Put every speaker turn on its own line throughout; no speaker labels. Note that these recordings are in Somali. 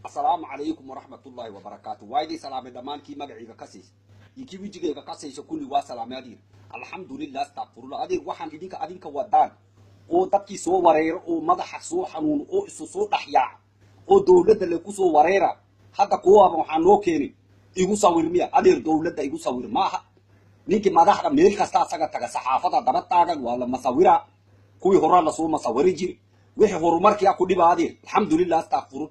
السلام عليكم ورحمة الله وبركاته. وايدي سلام دمان كي مقعيك كسيس يكي ويجيك كسيس كل واسلام يدير الحمد لله استغفر الله أدير وحن إدينك ودان oo dadkii soo wareero oo madaxa soo xanuun oo isu soo dhaxyaa oo dawladda la ku soo wareera hadda kuwa waxaa noo keenay igu sawir miya adeer dawladda igu sawir maaha ninkii madaxda meel kasta asaga taga saxaafada daba taagan waa la masawira kuwii hore la soo masawiri jiri wixii horumarkii ku dhibaadeen alxamdulillah astaghfir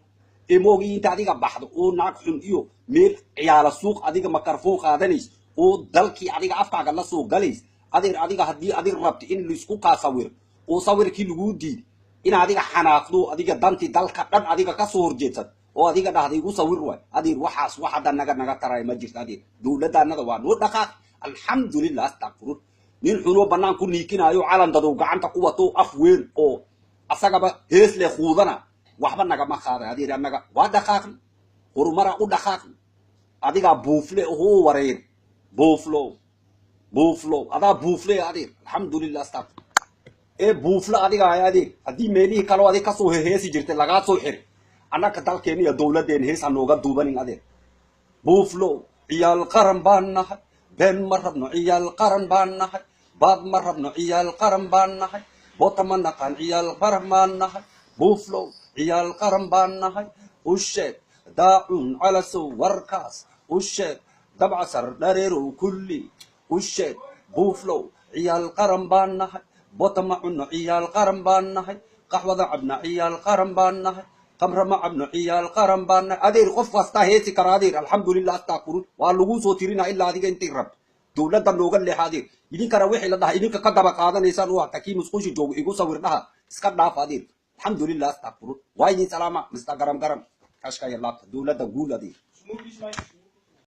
moogi inta adiga baxdo oo naag xun iyo meel ciyaala suuq adiga makarfoon qaadanays oo dalkii adiga afkaaga la soo galays adeer adiga haddii adeer rabto in la isku qaasawir oo sawirkii lagu diid in adiga xanaaqdo adiga danti dalka dhan adiga ka soo horjeedsan oo adiga dhahday igu sawir way adeer waxaas waxa naga taray ma jirto adeer dawladdaanada waa noo dhaqaaq alxamdulillah astaghfir nin xuno banaan ku niikinaayo calan dadu gacanta ku wato af weyn oo asagaba hees le khuudana waxba naga ma qaada adeer anaga waa dhaqaaq horumara u dhaqaaq adiga buufle oo wareer buuflo ada buufle adeer alxamdulillah astaghfir buufla adiga ayaadi hadii meelihii kale adiga ka soo heesi jirtay laga soo xir anaka dalkeena iyo dawladeen hees anooga duubanin adeer buuflo ciyaal qaran baan nahay been ma rabno ciyaal qaran baan nahay baad ma rabno ciyaal qaran baan nahay botama naqaan ciyaal qaran baan nahay buuflo ciyaal qaran baan nahay u sheeg daacun cala soo warkaas u sheeg dabcasar dhareerow kulli u sheeg buuflo ciyaal qaran baan nahay بطم عنا عيال قرن بانه قحوة عبنا عيال قرن بانه قمر ما عبنا عيال قرن بانه أدير قف واستهيتي كرادير الحمد لله استغفرون واللغو صوتيرنا إلا هذه أنت رب دولة اللغة اللي هذه يدين كرويح لله يدين كقدم قادا نيسان وقت كي مسقوش جو يقول صور لها سكت ناف هذه الحمد لله استغفرون وايد سلامة مستقرم كرم كشكاي الله دولة دولة دي